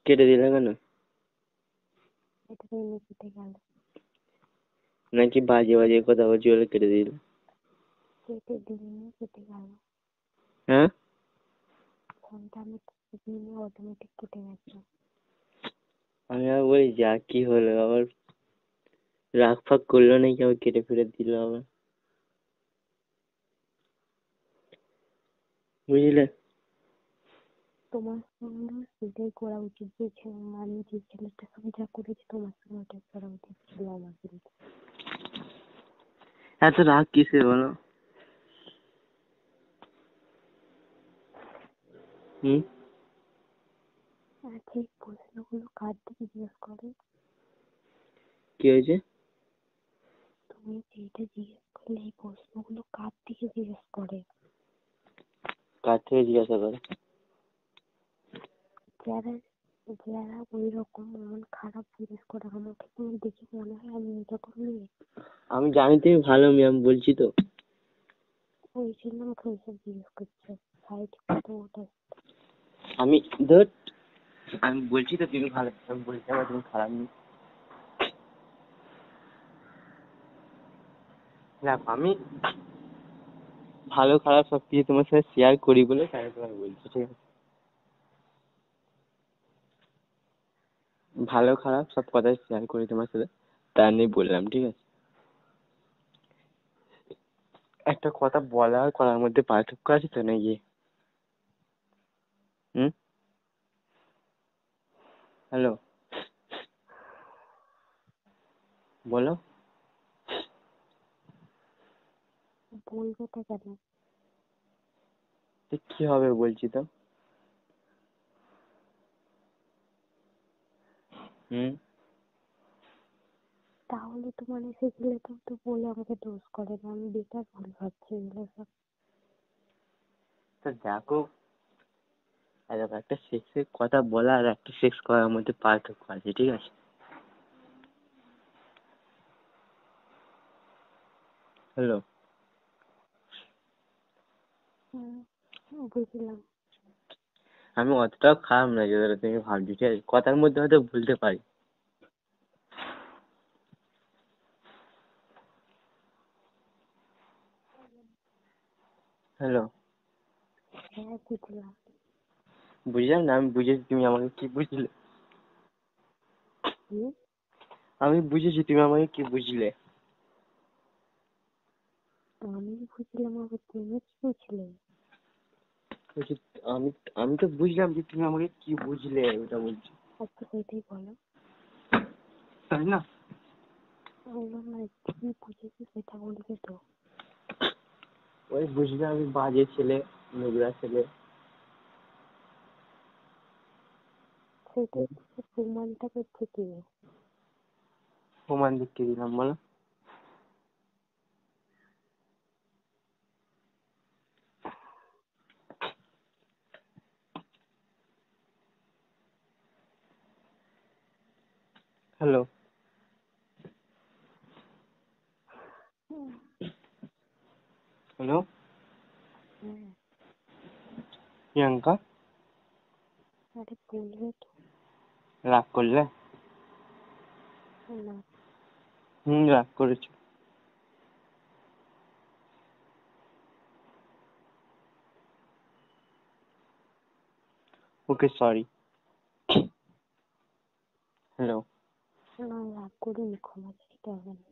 কেটে দিলে কেন? কেটে গেল। নাকি বাজে বাজে কথা বলছি বলে কেটে দিল? কেটে দিলে কেটে গেল। হ্যাঁ, ফোনটা আমি দিলে অটোমেটিক কেটে গেছে। আমি আর বলি যা কি হলো, আবার রাগ ফাগ করলো নাকি, আবার কেটে ফেটে দিল আবার, বুঝলে? তোমার সঙ্গে সেটাই করা উচিত, যে আমি যে ছেলেটার সঙ্গে যা করেছি তোমার সঙ্গে ওটাই করা উচিত ছিল আমার। কিন্তু এত রাগ কিসে বলো? আর সেই প্রশ্নগুলো কার থেকে জিজ্ঞেস করে? কি হয়েছে? তুমি যেটা জিজ্ঞেস করলে এই প্রশ্নগুলো কার থেকে জিজ্ঞেস করে? কার থেকে জিজ্ঞাসা করে? যারা যারা ওই রকম মন খারাপ জিজ্ঞেস করে আমাকে, তুমি দেখে মনে হয় আমি এরকম মেয়ে? আমি জানি তুমি ভালো মেয়ে, আমি বলছি তো। ওই জন্য আমাকে ওইসব জিজ্ঞেস করছে। সাইড কত ওটা। আমি ধর, আমি বলছি তো তুমি ভালো, আমি বলছি না তুমি খারাপ নেই। দেখো, আমি ভালো খারাপ সব কিছু তোমার সাথে শেয়ার করি বলে তাই তোমাকে বলছি, ঠিক আছে? ভালো খারাপ সব কথাই শেয়ার করি তোমার সাথে, তাই আমি বললাম, ঠিক আছে? একটা কথা বলা আর করার মধ্যে পার্থক্য আছে তো নাকি? হুম, হ্যালো, বলো। বলবে তো কেন? তো কি হবে বলছি তো? হুম, তাহলে তো মানে সেই ছেলেটা তো বলে আমাকে দোষ করে না, আমি বেকার ভুল ভাবছি এগুলো সব। তো দেখো, আর দেখো, একটা সেক্সের কথা বলা আর একটা সেক্স করার মধ্যে পার্থক্য আছে, ঠিক আছে? হ্যালো, বুঝলাম। আমি অতটাও খারাপ না যতটা তুমি ভাবছো, ঠিক আছে? কথার মধ্যে হয়তো ভুলতে পারি। হ্যালো, হ্যাঁ বুঝলাম। বুঝলাম না, আমি বুঝেছি তুমি আমাকে কি বুঝলে। হুম, আমি বুঝেছি তুমি আমাকে কি বুঝলে। আমি বুঝলাম, আবার তুমি কি বুঝলে? বলছি, আমি আমি তো বুঝলাম যে তুমি আমাকে কি বুঝলে, ওটা বলছি, আচ্ছা সেটাই বলো। তাই না? বললাম না, কি বুঝেছি সেটা বলবে তো। ওই বুঝলে আমি বাজে ছেলে, নোংরা ছেলে। সেটা প্রমাণটা করছে কে? প্রমাণ দিতে দিলাম বলো। হ্যালো, হ্যালো, হ্যাঁ। প্রিয়াঙ্কা, আরে বলবে তো। রাগ করলে? না। রাগ করেছো। ওকে, সরি। হ্যালো, না রাগ করিনি, ক্ষমা চাইতে হবে না।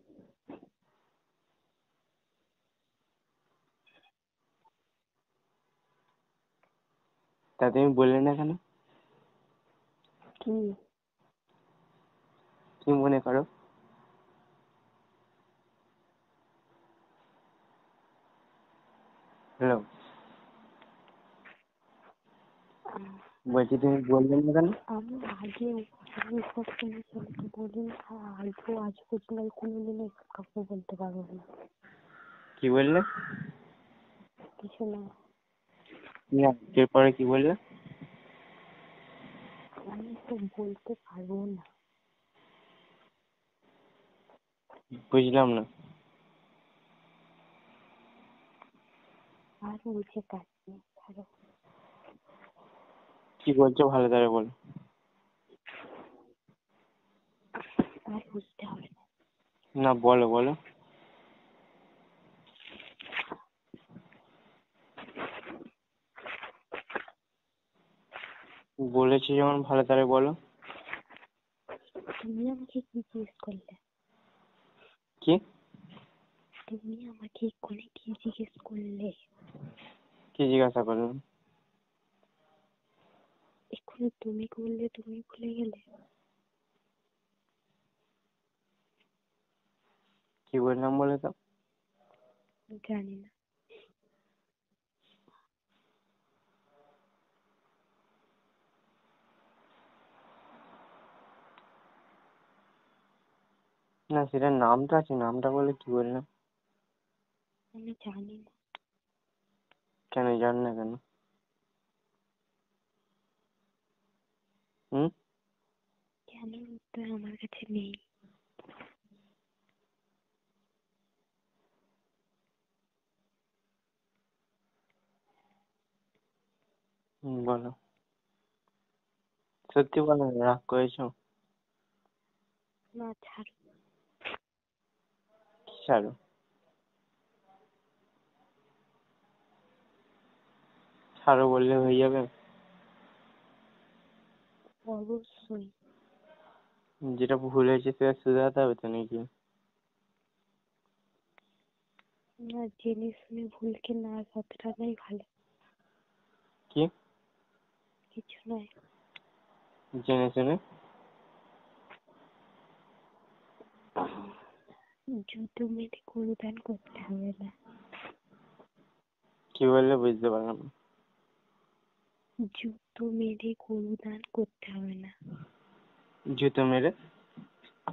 তা তুমি বললে না কেন? কি? কি মনে করো? হ্যালো, বলছি তুমি বললে না কেন? আমি আগে আমি এসব কোনো ছেলেকে বলিনি, আর আগেও আজ পর্যন্ত কোনোদিন এসব কাউকে বলতে পারবো না। কি বললে? কিছু না। না, এরপরে কি বললে? আমি তো বলতে পারবো না। বুঝলাম না। আর বুঝে কাজ নেই, ছাড়ো। কি বলছো ভালো করে বলো। না, বলো বলো। বলেছি যখন ভালো করে বলো। তুমি আমাকে কি জিজ্ঞেস করলে? কি? তুমি আমাকে এক্ষুনি কি জিজ্ঞেস করলে? কি জিজ্ঞাসা করলাম? এক্ষুনি তুমি করলে, তুমি ভুলে গেলে। কি বললাম বলে তো? জানি না। না, সেটার নামটা আছে, নামটা বলে কি বললাম? আমি জানি না। কেন জান না কেন? হুম? কেন উত্তর আমার কাছে নেই। বলো। সত্যি বলো, রাগ করেছো? না, ছাড়ো। কি ছাড়ো? ছাড়ো বললে হয়ে যাবে? অবশ্যই। যেটা ভুল হয়েছে সেটা শুধরাতে হবে তো নাকি? না, জেনে শুনে ভুলকে না শতটাই ভালো। কি? কিছু নয়। জেনে শুনে? জুতো মেরে গরু দান করতে হবে না। কি বললে বুঝতে পারলাম না। জুতো মেরে গরু দান করতে হবে না। জুতো মেরে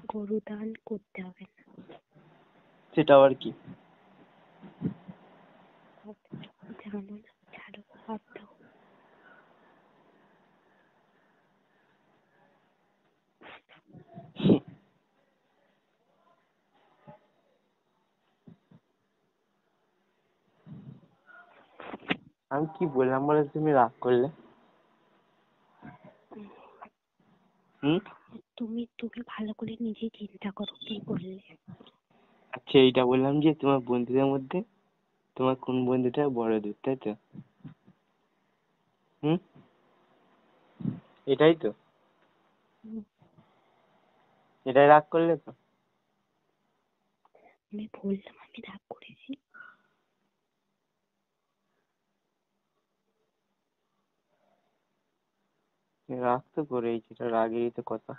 গরু দান করতে হবে না। সেটা আবার কি? জানো না, ছাড়ো, বাদ দাও। আমি কি বললাম বলে তুমি রাগ করলে? হুম? তুমি তুমি ভালো করে নিজে চিন্তা করো কি বললে। আচ্ছা, এইটা বললাম যে তোমার বন্ধুদের মধ্যে তোমার কোন বন্ধুটা বড় দুধ, তাই তো? হুম? এটাই তো? এটাই রাগ করলে তো? আমি বললাম আমি রাগ করেছি? রাগ তো করেইছি, এটা রাগেরই তো কথা,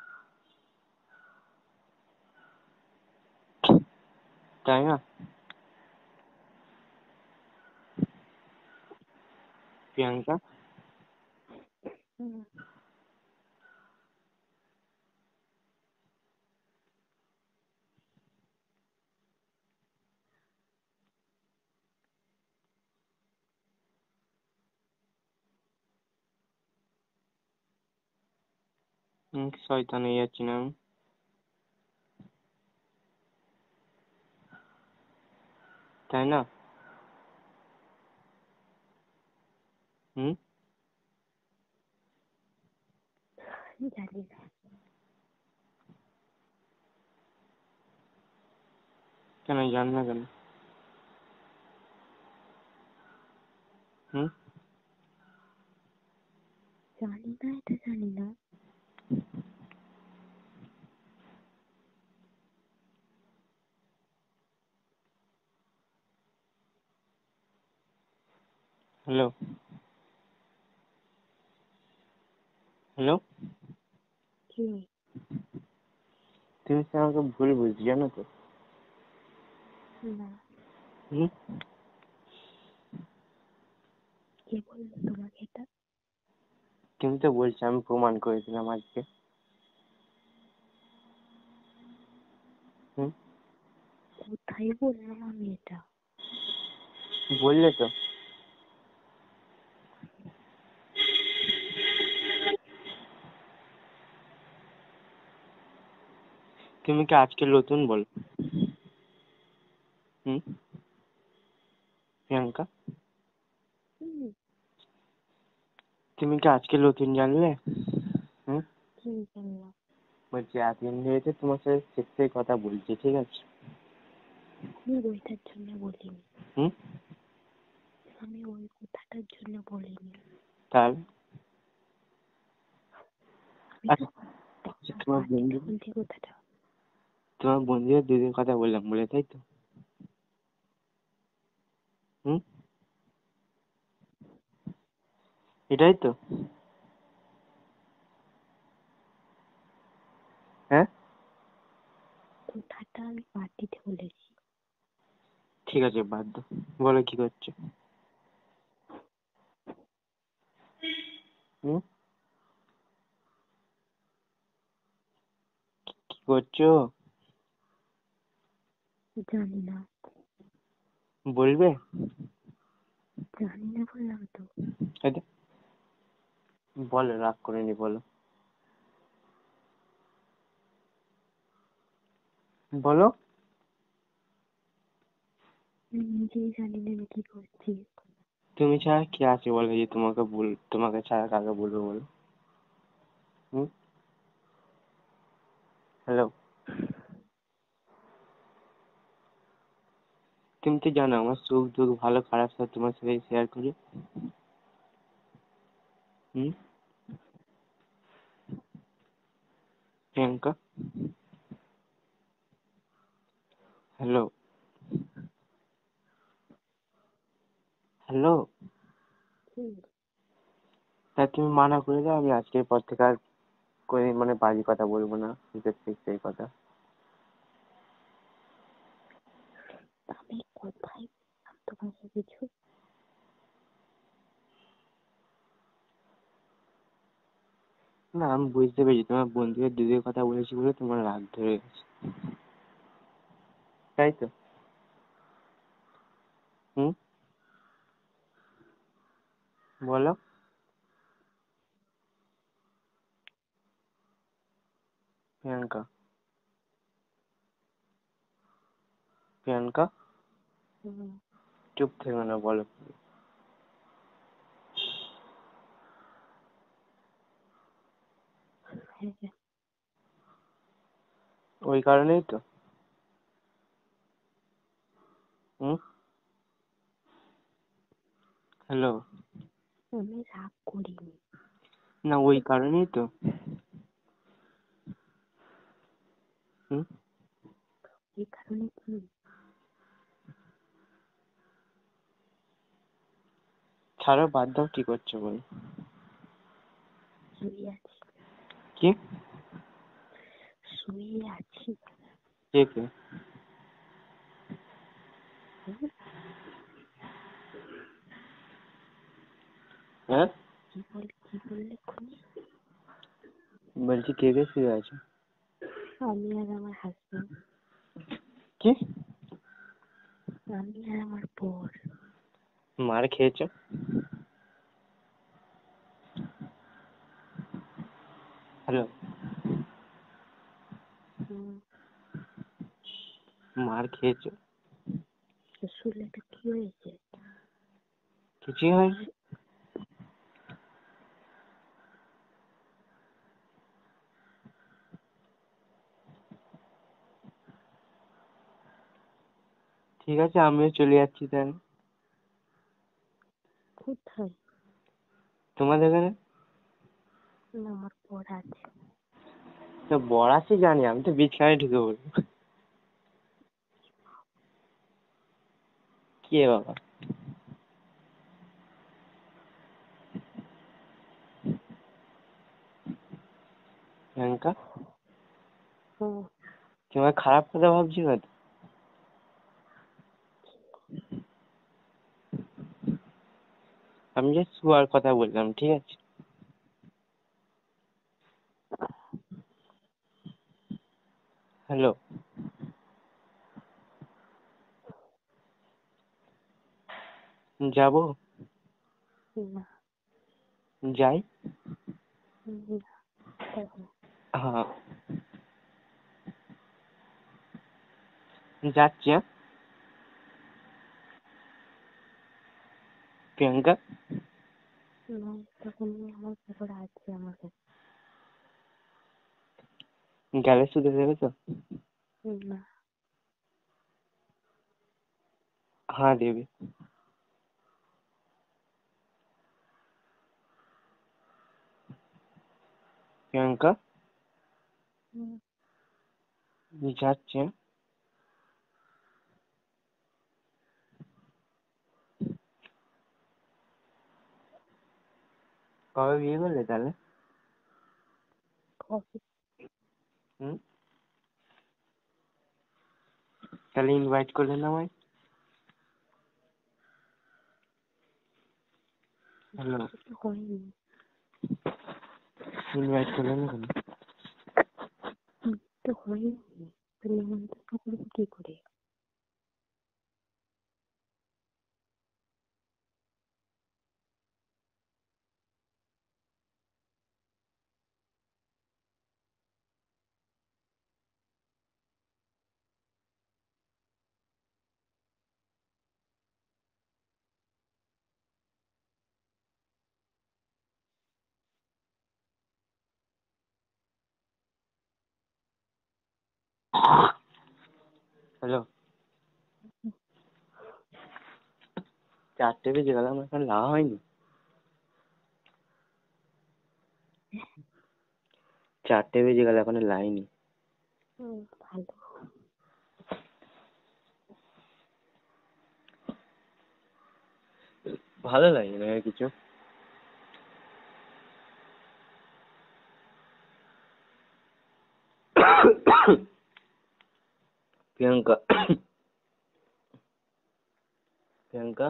তাই না? প্রিয়াঙ্কা, হুম। শয়তান হয়ে যাচ্ছি না আমি? তাই না? হুম? জানি না। কেন জান না কেন? হুম? জানি না, এটা জানি না। হ্যালো? হ্যালো? কি? তুমি তো আমাকে ভুল বুঝছি, জানো তো? না। হুম? কে বললো তোমাকে এটা? তুমি তো বলছো, আমি প্রমাণ করেছিলাম আজকে। হুম? কোথায় বললাম আমি এটা? বললে তো। তুমি কি আজকে নতুন বল? হুম? প্রিয়াঙ্কা, হুম। তুমি কি আজকে নতুন জানলে? হুম? কি জানলাম? বলছি এতদিন ধরে তো তোমার সাথে সেক্সের কথা বলছি, ঠিক আছে? আমি ওইটার জন্য বলিনি, হুম? আমি ওই কথাটার জন্য বলিনি। তাহলে আমি তো আচ্ছা, তোমার বন্ধু, বলছি কথাটা। তোমার বন্ধুদের দুধের কথা বললাম বলে, তাই তো? হুম, এটাই তো? হ্যাঁ, কথাটা আমি পার্টিতে বলেছি। ঠিক আছে, বাদ দাও। বলো কি করছো? হুম, কি করছো? জানি না, বলবে? জানি না বললাম তো। আচ্ছা, বলো, রাগ করে নি, বলো বলো। আমি নিজেই জানি না আমি কি করছি। তুমি ছাড়া কে আছে বলো, যে তোমাকে ছাড়া কাকে বলবো বলো? হুম, হ্যালো, তুমি তো জানো আমার সুখ দুঃখ ভালো খারাপ সব তোমার সাথে শেয়ার করি। হুম, প্রিয়াঙ্কা, হ্যালো, হ্যালো। হুম, তা তুমি মানা করে দাও, আমি আজকের পর থেকে আর কোনদিন মানে বাজে কথা বলবো না, সেই কথা। আমি কোথায় বললাম তোমাকে কিছু? না, আমি বুঝতে পেরেছি তোমার বন্ধুদের দুধের কথা বলেছি বলে তোমার রাগ ধরে গেছে, তাই তো? হুম, বলো। প্রিয়াঙ্কা, প্রিয়াঙ্কা, হুম, চুপ থেকো না, বলো। হ্যাঁ, ওই কারণেই তো। হুম, হ্যালো। আমি রাগ করিনি। না, ওই কারণেই তো। হুম, এই কারণে কি? ছাড়ো, বাদ দাও, কি করছো বলো? শুয়ে আছি, কি? শুয়ে আছি। কে কে? হুম, হ্যাঁ, কি বললে খুনি? বলছি কে কে শুয়ে আছো? আমি আর আমার হাজবেন্ড। কি? আমি আর আমার বর। মার খেয়েছো? হ্যালো, হুম, মার খেয়েছো? তো শুনলে তো কি হয়েছে? কিছুই হয়নি। ঠিক আছে, আমিও চলে যাচ্ছি তাহলে। কোথায়? তোমাদের এখানে? না, আমার বর আছে। তো বর আছে জানি, আমি তো বিছানায় ঢুকে পড়বো। কে বাবা? প্রিয়াঙ্কা, হুম, তোমার খারাপ কথা ভাবছি না তো? আমি জাস্ট শোয়ার কথা বললাম, ঠিক আছে? হ্যালো, যাবো? না, যাই? না, দেখো, হ্যাঁ, যাচ্ছি। হ্যাঁ, প্রিয়াঙ্কা, না, তখন আমার বর আছে আমার কাছে। গেলে শুধু দেবে তো? না, हाँ देवी প্রিয়াঙ্কা যাচ্ছে কবে বিয়ে করলে তাহলে হুম তাহলে ইনভাইট করলে না আমায় হ্যালো ইনভাইট করলে না কেন তো হয়নি নিমন্ত্রণ করবো কি করে হ্যালো 4টে বেজে গেল আমার এখন লাওয়া হয়নি 4টে বেজে গেল এখনো লাইনি ভালো ভালো লাগে না কিছু প্রিয়াঙ্কা প্রিয়াঙ্কা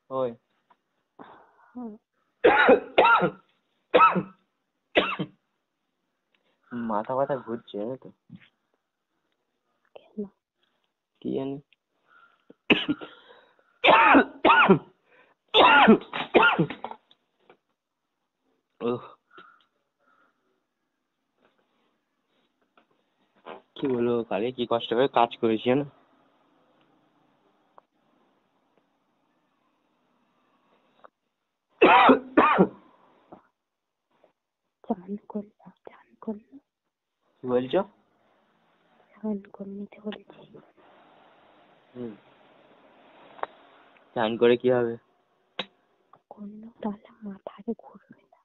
ওই মাথা ব্যথা ঘুরছে জানো তো কেন কি জানি কি বলবো কালকে কি কষ্ট করে কাজ করেছি জানো চান করলাম কি বলছো চান করে নিতে বলেছি চান করে কি হবে করলো তাহলে মাথাটা ঘুরবে না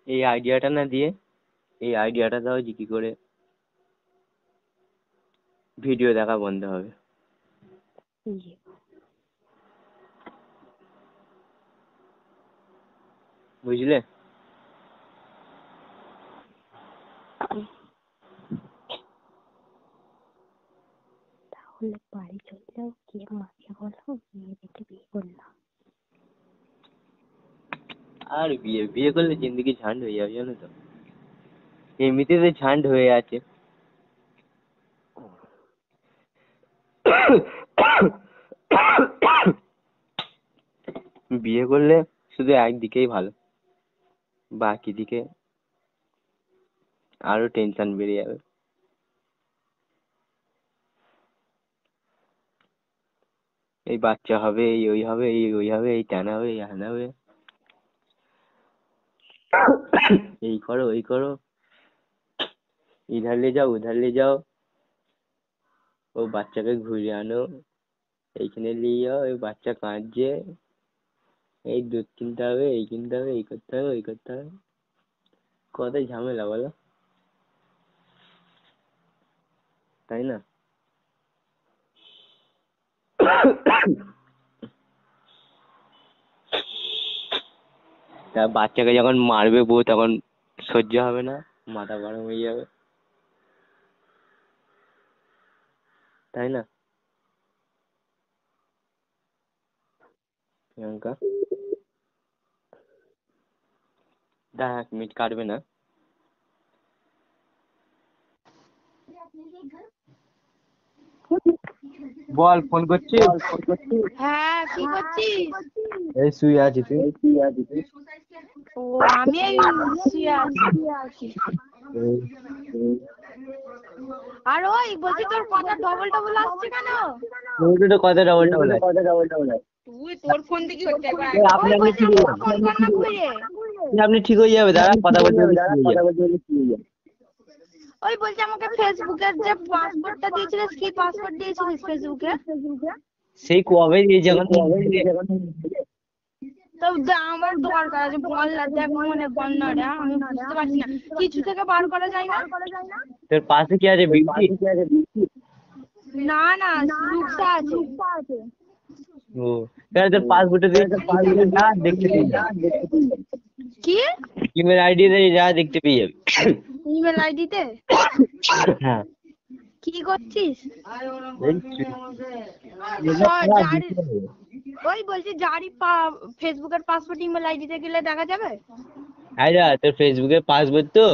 এই আইডিয়াটা না দিয়ে এই আইডিয়াটা দাও যে কি করে ভিডিও দেখা বন্ধ হবে বুঝলে তাহলে বাড়ি চলে যাও গিয়ে মাকে বলো মেয়েদেরকে বিয়ে করলাম আর বিয়ে করলে জিন্দগি ঝান্ড হয়ে যাবে জানো তো এমনিতেই ঝান্ড হয়ে আছে বিয়ে করলে শুধু একদিকেই ভালো বাকি দিকে আরো টেনশন বেড়ে যাবে এই বাচ্চা হবে এই ওই হবে এই ওই হবে এই ট্যান হবে এই হ্যান হবে এই করো ওই করো ইধার লে যাও উধার লে যাও ও বাচ্চাকে ঘুরিয়ে আনো এইখানে নিয়ে যাও ওই বাচ্চা কাঁদছে এই দুধ কিনতে হবে এই কিনতে হবে এই করতে হবে ওই করতে হবে কত ঝামেলা বলো তাই না তা বাচ্চাকে যখন মারবে বউ তখন সহ্য হবে না মাথা গরম হয়ে যাবে তাই না প্রিয়াঙ্কা 1 মিনিট কাটবে না বল ফোন করছিস হ্যাঁ কি করছিস এই শুয়ে আছি তুই ও আমি এই শুয়ে আছি আর ওই বলছি তোর কথা ডবল ডবল আসছে কেন কথা ডবল ডবল তুই তোর ফোন থেকে হচ্ছে আপনি ফোন কর না ঘুরে আপনি ঠিক হয়ে যাবে, দাঁড়া কথা বলতে বলতে ঠিক হয়ে যাবে। ওই বলছি আমাকে ফেসবুকের যে পাসওয়ার্ডটা দিয়েছিলিস, কি পাসওয়ার্ড দিয়েছিলিস ফেসবুকে? সেই কবে দিয়েছে এখন তো আমার দরকার আছে, বল না, দেখ মনে বল না রে, আমি বুঝতে পারছি না, কিছু থেকে বার করা যায় না? তোর পাশে কি আছে বিউটি? না না, লুকটা আছে। ও তাহলে তোর পাসবুকটা দিয়ে যা দেখতে পেয়ে যাবে, কি ইমেল আইডি তে যা দেখতে পেয়ে যাবে। ইমেল আইডিতে? হ্যাঁ কি করছিস? ওই বলছি জারি ফেসবুকের পাসওয়ার্ড ইমেল আইডিতে গেলে দেখা যাবে? আইরা তোর ফেসবুকের পাসবুক তো,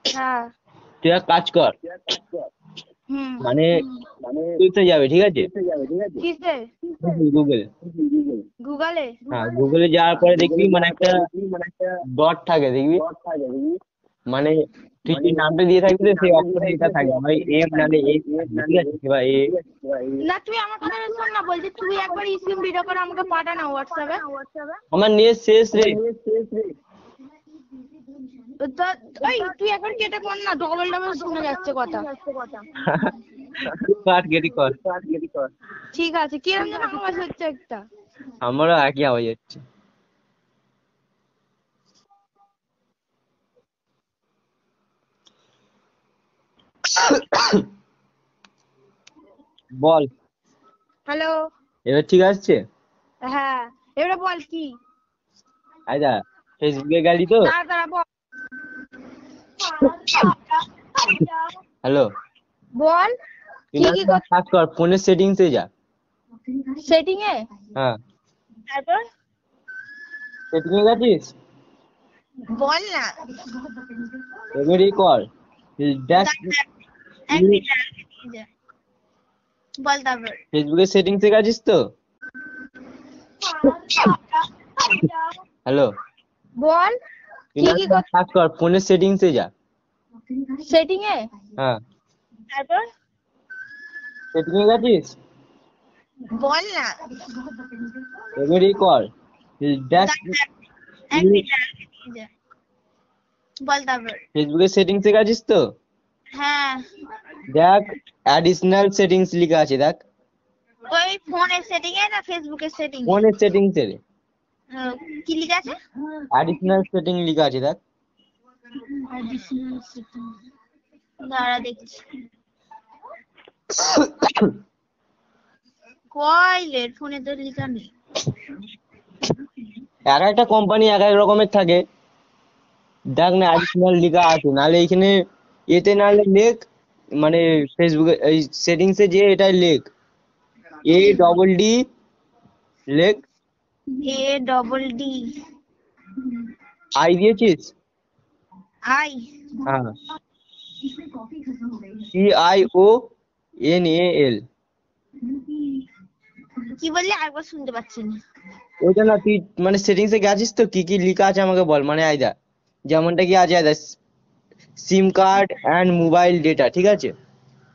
হ্যাঁ। তুই এক কাজ কর, হুম। মানে তুই যাবে, ঠিক আছে? কিসে? গুগল। গুগলে? হ্যাঁ গুগলে যাওয়ার পরে দেখবি মানে একটা ডট থাকে, দেখবি মানে তুই যে নামটা দিয়ে থাকবি তো সেই অক্ষরে এটা থাকবে, ভাই এম নালে এ, ঠিক আছে? এবার এ না তুই আমার কথা শোন না, বলছি তুই একবার স্ক্রিন ভিডিও করে আমাকে পাঠা না হোয়াটসঅ্যাপে। আমার নেট শেষ রে। তো ওই তুই একবার কেটে কর না, ডবল ডবল শুনে যাচ্ছে কথা। কাট কেটে কর। ঠিক আছে, কিরম যেন আওয়াজ হচ্ছে একটা। আমারও একই আওয়াজ হচ্ছে। বল। হ্যালো। এবার ঠিক আসছে? হ্যাঁ এবারে বল কি? আচ্ছা ফেসবুকে গেলি তো? তাড়াতাড়ি বল। হ্যালো বল কি কি কাজ কর, ফোনের সেটিংস এ যা। সেটিং এ? হ্যাঁ তারপর সেটিং এ গেছিস? বল না। এবারে কর দেখ এক মিনিট বল। তারপর ফেসবুকের সেটিংস এ গেছিস তো? হ্যালো বল কি কি কাজ কর, ফোনের সেটিংস এ যা। সেটিং এ? হ্যাঁ তারপর সেটিং এ গেছিস? বল না। এবারে কর দেখ এক মিনিট বল। তারপর ফেসবুকের সেটিংস এ গেছিস তো? হ্যাঁ। দেখ অ্যাডিশনাল সেটিংস লেখা আছে, দেখ। ওই ফোনের সেটিং এ না ফেসবুকের সেটিং? ফোনের সেটিংস এ কি লেখা আছে? অ্যাডিশনাল সেটিং লেখা আছে, দেখ। দাঁড়া দেখছি। কইলের ফোনে তো লেখা নেই। এক একটা কোম্পানি এক এক রকমের থাকে, দেখ না অ্যাডিশনাল লেখা আছে, নাহলে এখানে এতে নাহলে লেখ, মানে ফেসবুকে এই সেটিংস এ যে এটাই লেখ ADD লেখ। ADD আই দিয়েছিস? আই? হ্যাঁ CIONAL। কি বললি আরেকবার শুনতে পাচ্ছি না। ওইটা না, তুই মানে সেটিংস এ গেছিস তো? কি কি লেখা আছে আমাকে বল, মানে আইদা যেমনটা কি আছে, আইদা SIM card and mobile data, ঠিক আছে?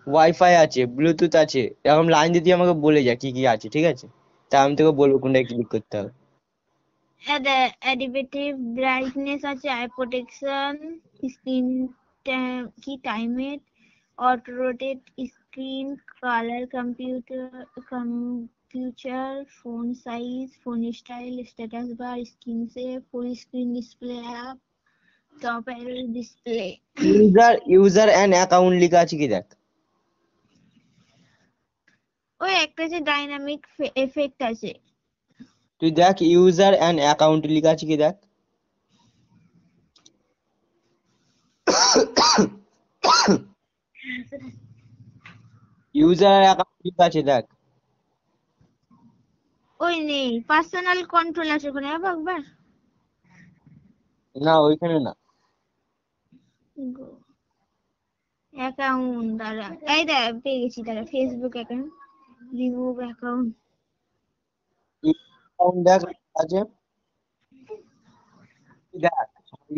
ওয়াইফাই আছে, ব্লুটুথ আছে, এরকম লাইন দিয়ে আমাকে বলে যা কি কি আছে, ঠিক আছে? তা আমি তোকে বলবো কোনটা ক্লিক করতে হবে। অ্যাডিটিভ ব্রাইটনেস আছে, আই প্রোটেকশন, স্ক্রিন কি টাইমের, auto rotate screen, colour, computer, phone size, phone style, status bar, screen save, full screen display app, top arrow display. User and account লেখা আছে কি, দেখ। ওই একটা যে ডাইনামিক এফেক্ট আছে। তুই দেখ ইউজার এন্ড অ্যাকাউন্ট লেখা আছে কি, দেখ। ইউজার অ্যাকাউন্ট লেখা আছে, দেখ। ওই নেই, পার্সোনাল কন্ট্রোল আছে ওখানে, একবার না ওইখানে না, অ্যাকাউন্ট। দাঁড়া এই দেখ পেয়ে গেছি, দাঁড়া Facebook account, remove account. Account দেখ আছে, দেখ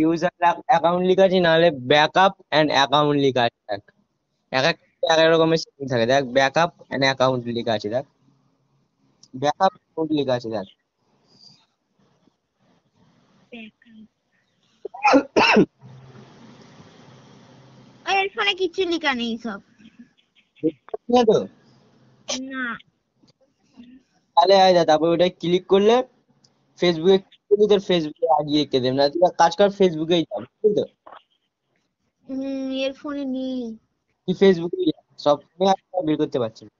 ইউজার অ্যাকাউন্ট লেখা আছে, নাহলে ব্যাকআপ এন্ড অ্যাকাউন্ট লেখা আছে, দেখ। এক এক এক এক রকমের সেটিং থাকে, দেখ ব্যাকআপ এন্ড অ্যাকাউন্ট লেখা আছে, দেখ। ব্যাকআপ অ্যাকাউন্ট লেখা আছে, দেখ। এর ফোনে কিছু লেখা নেই সব। ঠিক আছে তো? না তাহলে তারপর ওটা ক্লিক করলে ফেসবুকে তোর ফেসবুকে আগিয়ে এঁকে দেবে না, তুই এক কাজ কর ফেসবুকেই যাবে, বুঝলি তো? এর ফোনে নেই। তুই ফেসবুকে সব সময় বের করতে পারছিস না।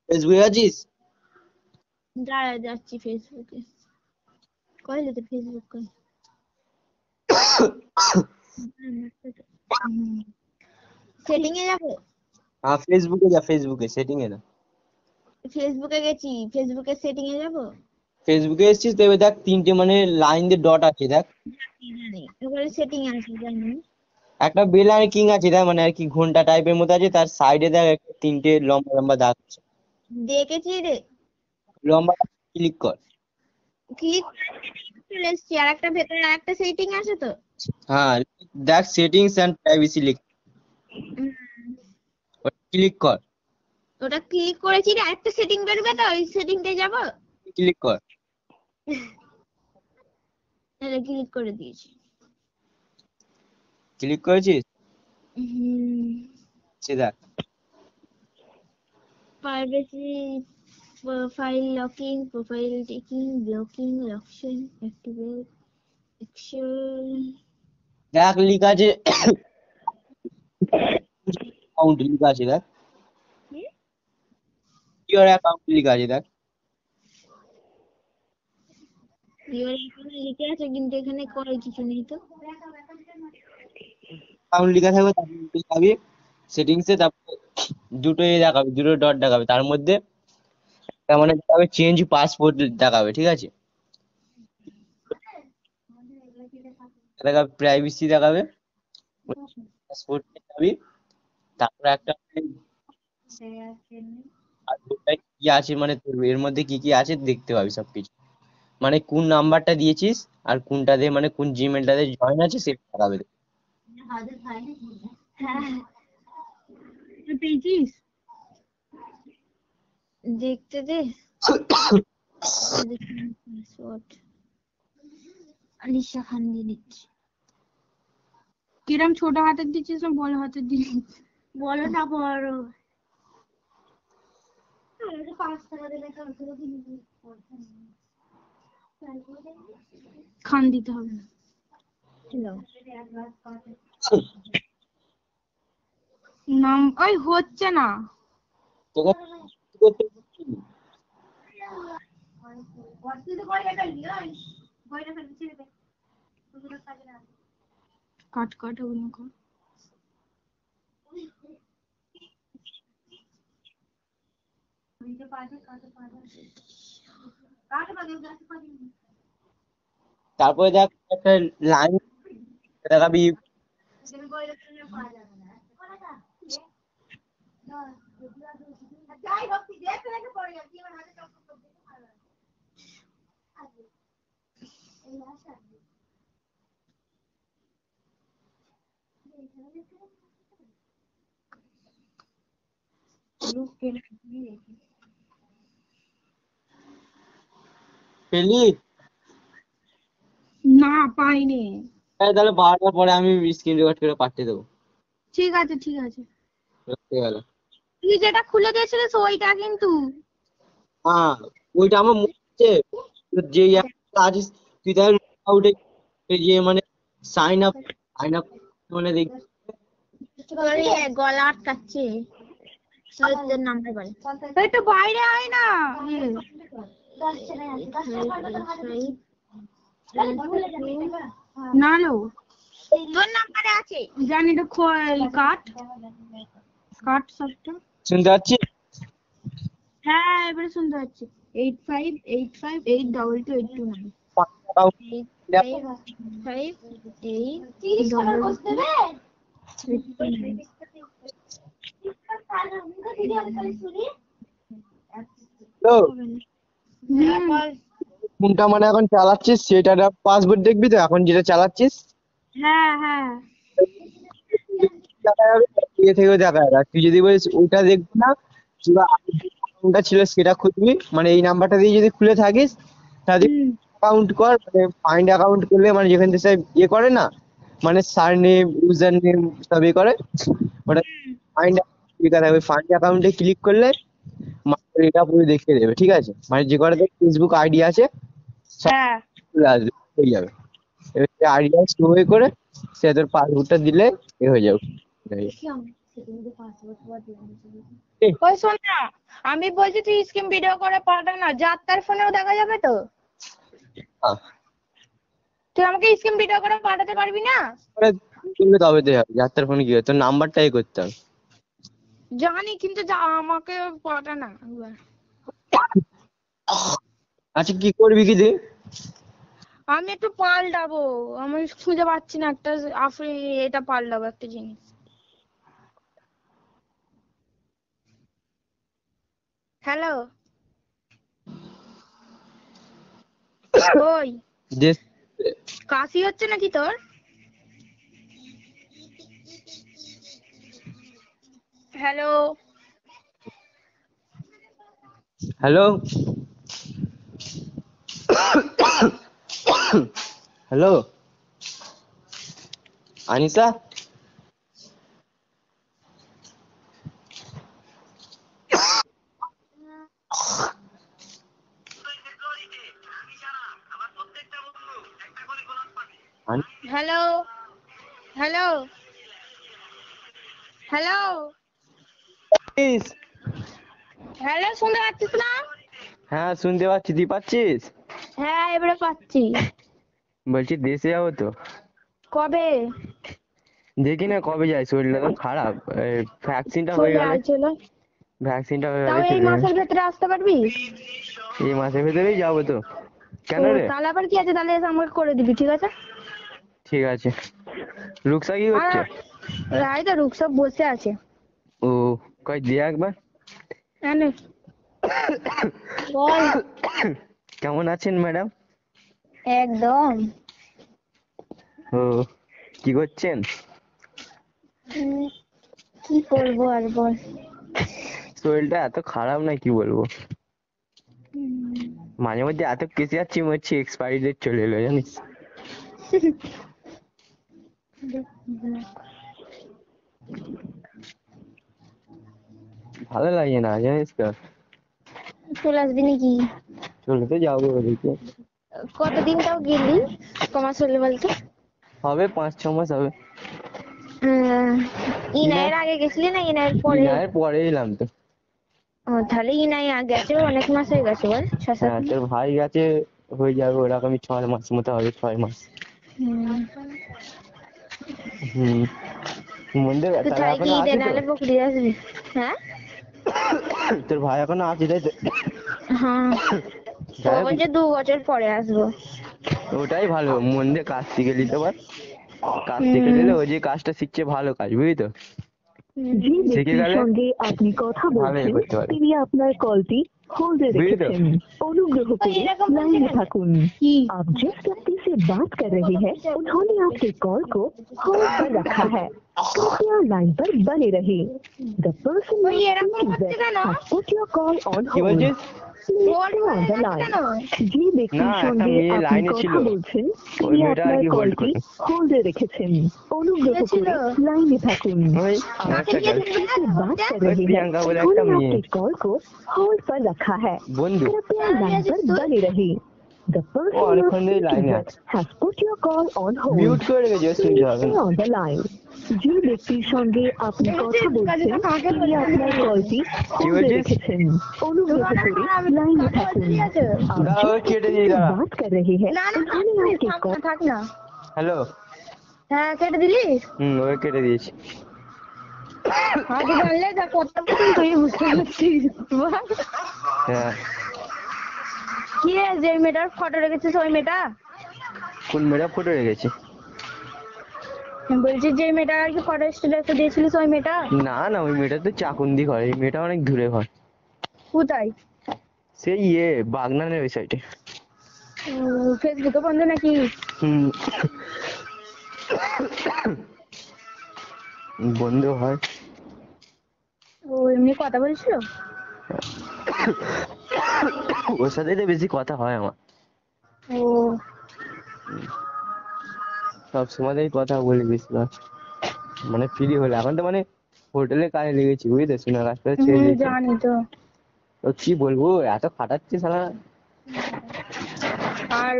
ফেসবুকে আছিস? দাঁড়া যাচ্ছি ফেসবুকে। কইলে তো ফেসবুক কই। সেটিং এ যাবো। হ্যাঁ ফেসবুকে যা, ফেসবুকে সেটিং এ না। ফেসবুকে গেছি, ফেসবুকে সেটিং এ যাবো। ফেসবুকে এসেছিস তো এবার দেখ তিনটে মানে লাইন দিয়ে ডট আছে দেখ, জানি এবারে সেটিং আছে জানি। একটা বেল আর কিং আছে দেখ, মানে আর কি ঘন্টা টাইপের মতো আছে, তার সাইডে দেখ একটা তিনটে লম্বা লম্বা দাগ আছে। দেখেছি রে। লম্বা ক্লিক কর। ক্লিক চলে এসছি, আর একটা ভেতরে আর একটা সেটিং আছে তো। হ্যাঁ দেখ সেটিংস এন্ড প্রাইভেসি লিখ, ক্লিক কর। ওটা ক্লিক করেছি রে, আরেকটা সেটিং বেরোবে তো, ওই সেটিংটায় যাবো। ক্লিক কর। এটা ক্লিক করে দিয়েছি। ক্লিক করেছিস? দেখ privacy, profile locking, profile taking, blocking, option, activate, action. দেখ লিখা আছে অ্যাকাউন্ট লিখা আছে দেখ, ইওর অ্যাকাউন্ট লিখা আছে দেখ। এখানে লিখে আছে কিন্তু এখানে করার কিছু নেই তো। অ্যাকাউন্ট লিখা থাকবে, তারপর যাবি সেটিংসে, তারপর দুটো দেখাবে, দুটো ডট দেখাবে, তার মধ্যে তার মানে দেখাবে চেঞ্জ পাসপোর্ট দেখাবে, ঠিক আছে? দেখাবে প্রাইভেসি দেখাবে, পাসপোর্ট যাবি, তারপর একটা আর ওটায় কি আছে মানে তোর এর মধ্যে কি কি আছে দেখতে পাবি সবকিছু, মানে কোন নাম্বারটা দিয়েছিস আর কোনটাতে মানে কোন জিমেলটাতে জয়েন আছে সেটা দেখাবে। পেয়েছিস? দেখতে দে। আলিশা খান দিয়ে দিচ্ছি। কিরম ছোট হাতের দিচ্ছিস না বড় হাতের দিচ্ছিস? বলো না বড়। খান দিতে হবে না। নাম ওই হচ্ছে না। তোকে কি করতে বলছি? কাট কাট ওগুলো কর। তারপরে দেখ একটা লাইন দেখাবি, পেলি? না পাইনি। তাহলে 12টার পরে আমি স্ক্রিন রেকর্ড করে পাঠিয়ে দেবো। ঠিক আছে ঠিক আছে। হয়ে গেল। তুই যেটা খুলে দিয়েছিলিস ওইটা কিন্তু। হ্যাঁ ওইটা আমার মনে হচ্ছে, যে আছিস তুই তাহলে আউটে যে মানে সাইন আপ মানে দেখবি। গলা আটকাচ্ছে। তোর নাম্বার বল। এই তো বাইরে আয় না। না লো তোর নাম্বারে আছে। জানি তো কাট কাট সবটা। শুনতে পাচ্ছিস? হ্যাঁ এবারে শুনতে পাচ্ছি। 8585822829 কোনটা মানে এখন চালাচ্ছিস সেটার পাসওয়ার্ড দেখবি তো, এখন যেটা চালাচ্ছিস হ্যাঁ হ্যাঁ দেখা যাবে, ইয়ে থেকেও দেখা যাবে। আর তুই যদি বলিস ওইটা দেখবি না, কিংবা কোনটা ছিল সেটা খুঁজবি, মানে এই নাম্বারটা দিয়ে যদি খুলে থাকিস তাহলে অ্যাকাউন্ট কর, মানে ফাইন্ড অ্যাকাউন্ট করলে মানে যেখান থেকে সব ইয়ে করে না, মানে সার নেম ইউজার নেম সব ইয়ে করে, ওটা ফাইন্ড লেখা থাকবে। ফাইন্ড অ্যাকাউন্টে ক্লিক করলে মাস্টার এটা পুরো দেখিয়ে দেবে, ঠিক আছে? মানে যে কটা ফেসবুক আইডি আছে সব হ্যাঁ চলে আসবে, হয়ে যাবে। এবার আইডিয়া স্টোর করে সে তোর পাসবুকটা দিলে এ হয়ে যাবে, হয়ে যাবে। এই, ওই শোন না, আমি বলছি তুই স্ক্রিন ভিডিও করে পাঠা না, যার তার ফোনেও দেখা যাবে তো? আহ, তুই আমাকে স্ক্রিন ভিডিও করে পাঠাতে পারবি না? করে করলে তবে তো হবে, যার তার ফোনে কি হবে, তোর নাম্বারটাই করতে হবে। জানি, কিন্তু যা আমাকে পাঠা না একবার। আচ্ছা কি করবি কি তুই? আমি একটু পাল্টাবো, আমি খুঁজে পাচ্ছি না একটা এটা পাল্টাবো একটা জিনিস। হ্যালো, ওই দেশ কাশি হচ্ছে নাকি তোর? Hello, hello, hello Anisa, hello, hello, hello, Anis. Hello, শুনতে পাচ্ছিস না? হ্যাঁ শুনতে পাচ্ছি, তুই পাচ্ছিস? হ্যাঁ এবারে পাচ্ছি। বলছি দেশে যাবো তো, কবে? দেখি না কবে যাই, শরীরটা তো খারাপ। ভ্যাকসিনটা হয়ে চলে গেলে, আয়, চলে আয়। ভ্যাকসিনটা হয়ে তাও গেলে এই চলে যাবো। মাসের ভেতরে আসতে পারবি? এই মাসের ভেতরেই যাবো তো। কেন ও রে? তাহলে আবার কি আছে, তাহলে এসে আমাকে করে দিবি, ঠিক আছে? ঠিক আছে। রুকসা কি করছে? আর রায় তো রুকসব বসে আছে। ও কই দিয়ে একবার। এনে বল। কেমন আছেন ম্যাডাম? একদম। ও কি করছেন? কি করবো আর বল। শরীরটা এত খারাপ না কি বলবো, মাঝে মধ্যে এত কেসে যাচ্ছি মনে হচ্ছে এক্সপায়ারি ডেট চলে এলো জানিস। ভালো লাগে না জানিস তো। চলে আসবি নাকি? চলে তো যাবো ওদিকে। কতদিন তাও গেলি? কমাস হলে বলতো? হবে 5-6 মাস হবে। ইনায়ের আগে গেছিলি না ইনায়ের পরে? ইনায়ের পরে এলাম তো। ও তাহলে ইনাই আগে গেছে, অনেক মাস হয়ে গেছে বল, 6-7 হ্যাঁ মাস। তোর ভাই গেছে, হয়ে যাবে ওরকমই 6 মাস মতো হবে, 6 মাস। হুম মন্দির তুই তাহলে তাই কি এখনো ঈদে আছে তো? নাহলে বকরি আসবি? হ্যাঁ তোর ভাই এখনো আছে তাই তো? হ্যাঁ, ও যাই হোক, বলছে 2 বছর পরে আসবো। ওটাই ভালো, মন দিয়ে কাজ শিখে নিতে পার। কাজ শিখে নিলে ওই যে কাজটা শিখছে ভালো কাজ, বুঝলি তো? যে শিখে ব্যক্তির গেলে সঙ্গে আপনি কথা ভালোই বলছেন করতে পারবে, তিনি আপনার কলটি होल्डे বুঝলি তো? রেখেছেন। অনুগ্রহ করে लाइन में থাকুন। কি आप जिस व्यक्ति से बात कर रहे हैं उन्होंने आपके कॉल को होल्ड पर रखा है। कृपया लाइन पर बने रहिए। The person ওই you এরকম speak হচ্ছে with কেন? has put your call on কি hold. বলছিস? Please stay on the line. যে ব্যক্তির না, একটা সঙ্গে মেয়ে আপনি লাইনে কথা ছিল, বলছেন ওই তিনি মেয়েটা আর আপনার কি হোল্ড কলটি করতো। होल्डे রেখেছেন। অনুগ্রহ কে ছিল? করে লাইনে থাকুন। ওই आप একটা जिस व्यक्ति से बात कर ওই रहे हैं প্রিয়াঙ্কা বলে একটা उन्होंने মেয়ে, आपके कॉल को होल्ड पर रखा है। বন্ধু। कृपया लाइन पर बने रहिए। The O person you are অনেকক্ষণ ধরে speaking লাইনে with আছে, has put your call on mute hold. করে রেখেছে, শুনতে Please হবে stay না। on the line. যে ব্যক্তির সঙ্গে আপনি কথা বলছেন তিনি আপনার কলটি হোল্ডে বলছিস? রেখেছেন। অনুগ্রহ করে লাইনে থাকুন। आप দাঁড়া, जिस ওই কেটে व्यक्ति দিই, से দাঁড়া। बात कर रहे हैं না না उन्होंने आपके থাক कॉल না, থাক না। হ্যালো। হ্যাঁ কেটে দিলি? ওই কেটে দিয়েছি। আগে জানলে যা কথা বলছিস তুই বুঝতে পারছিস বল। হ্যাঁ কি রে, যে মেয়েটার ফটো রেখেছিস ওই মেয়েটা? কোন মেয়েটা ফটো রেখেছি? বলছি যে মেয়েটার আর কি ফটো স্ট্যাটাসে দিয়েছিলিস ওই মেয়েটা? না না, ওই মেয়েটা তো চাকুন্দি ঘর, এই মেয়েটা অনেক দূরে ঘর। কোথায়? সেই বাগনানের ওই সাইডে। ফেসবুকে বন্ধ নাকি? হুম বন্ধু হয়। ও এমনি কথা বলছিল? ওর সাথে তো বেশি কথা হয় আমার। ও সব সময়তেই কথা বলি বেশিরভাগ, মানে ফ্রি হলে। এখন তো মানে হোটেলে কাজে লেগেছি বুঝলি, সোনা কাজটা ছেড়ে দিয়েছি। জানি তো। তো কি বলবো, এত খাটাচ্ছে সারা। আর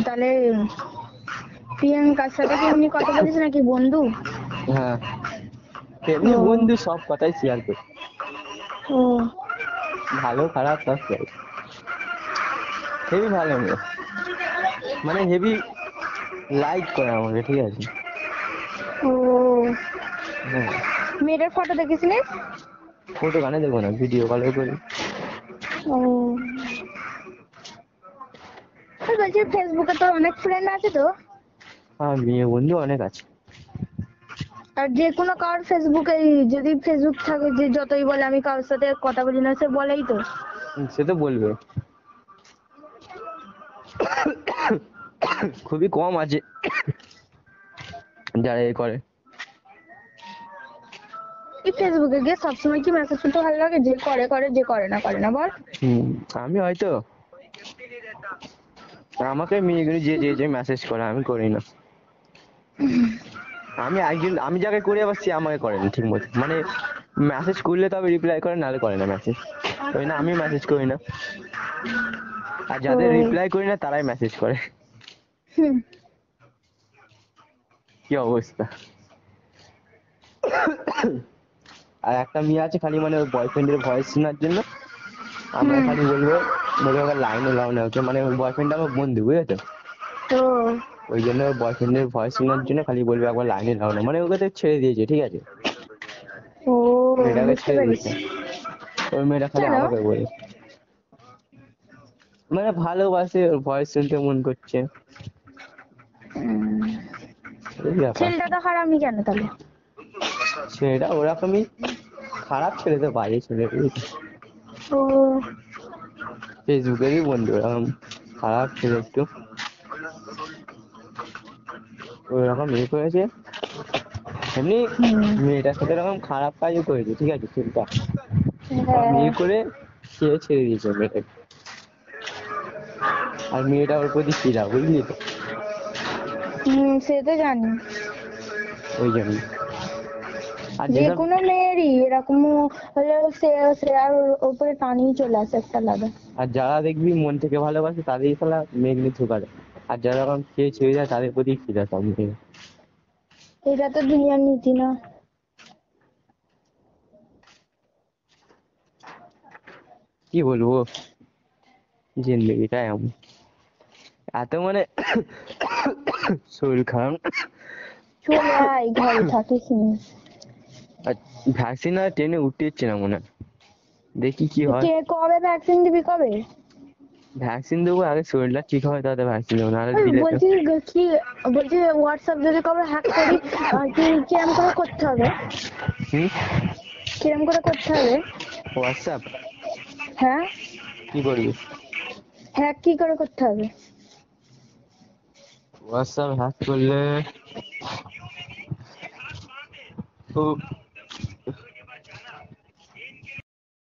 তাহলে প্রিয়াঙ্কার সাথে কি এমনি কথা বলিস নাকি বন্ধু? হ্যাঁ, এমনি ও। বন্ধু, সব কথাই শেয়ার করি, ও ভালো খারাপ সব শেয়ার। হেভি ভালো মেয়ে, মানে হেভি লাইক করে আমাকে, ঠিক আছে। ও হ্যাঁ, মেয়েটার ফটো দেখেছিলিস? ফটো গানে দেখবো না, ভিডিও কলে করি। ও আর বলছি ফেসবুকে তো অনেক ফ্রেন্ড আছে তো? হ্যাঁ, মেয়ে বন্ধু অনেক আছে। আর যে কোনো কারোর ফেসবুকে যদি ফেসবুক থাকে, যে যতই বলে আমি কারোর সাথে কথা বলি না, সে বলেই তো। সে তো বলবে, খুবই কম আছে যারা এ করে। এই ফেসবুকে গিয়ে সবসময় কি মেসেজ করতে ভালো লাগে? যে করে করে, যে করে না বল। আমি হয়তো, আমাকে মেয়েগুলি যে মেসেজ করে, আমি করি না। আমি যাকে করি আবার সে আমাকে করে না ঠিক মতো, মানে মেসেজ করলে তবে রিপ্লাই করে, নাহলে করে না মেসেজ। ওই না, আমি মেসেজ করি না, আর যাদের রিপ্লাই করি না তারাই মেসেজ করে। হুম। কি অবস্থা। আর একটা মেয়ে আছে খালি, মানে ওর বয়ফ্রেন্ডের ভয়েস শোনার জন্য আমাকে খালি বলবে লাইনে লাও না ওকে, মানে ওর বয়ফ্রেন্ড আমার বন্ধু, বুঝেছো। তো ওই জন্য ওর বয়ফ্রেন্ডের ভয়েস শোনার জন্য খালি বলবে একবার লাইনে লাও না, মানে ওকে তো ছেড়ে দিয়েছে, ঠিক আছে। ও মেয়েটাকে বুঝতে ছেড়ে দিয়েছে, পেরেছি। ওই মেয়েটা খালি কেন? আমাকে বলে, মানে ভালোবাসে, ওর ভয়েস শুনতে মন করছে, এই ব্যাপার। ছেলেটা তো হারামি কেন তাহলে? ছেলেটা ওরকমই, খারাপ ছেলে তো, বাজে ছেলে, বুঝেছো? ও ফেসবুকেরই বন্ধু, ওরকম খারাপ ছেলে একটু, ওরকম ইয়ে করেছে এমনি। মেয়েটার সাথে এরকম খারাপ কাজও করেছে, ঠিক আছে, ছেলেটা বিয়ে করে সে ছেড়ে দিয়েছে মেয়েটাকে, আর মেয়েটা ওর প্রতি ফিরা, বুঝলি তো, সে তো জানি। ওই জন্য। আর যে যেসব, কোনো মেয়েরই এরকম হলে সে আর ওর উপরে টানই চলে আসে একটা লাগা। আর যারা দেখবি মন থেকে ভালোবাসে তাদেরই শালা মেঘনি ধোকা দেয়, আর যারা এরকম খেয়ে ছেড়ে যায় তাদের প্রতি ফিরা সব মেয়ে। এটা তো দুনিয়ার নীতি না। কি বলবো, জিন্দগিটা এমন, এত মানে শরীর খারাপ। চলে আয়, ঘরে থাকিস নি। আর ভ্যাকসিন আর ট্রেনে উঠতে ইচ্ছে না মনে হয়, দেখি কি হয়। কবে ভ্যাকসিন দিবি কবে? ভ্যাকসিন দেবো, আগে শরীরটা ঠিক হয় তাতে ভ্যাকসিন দেবো, নাহলে দিলে তো। বলছি হোয়াটসঅ্যাপ যদি কবে হ্যাক করি, কি কিরম করে করতে হবে? কিরম করে করতে হবে? হোয়াটসঅ্যাপ হ্যাঁ, কি করবি? হ্যাক কি করে করতে হবে? হোয়াটসঅ্যাপ হ্যাক করলে তো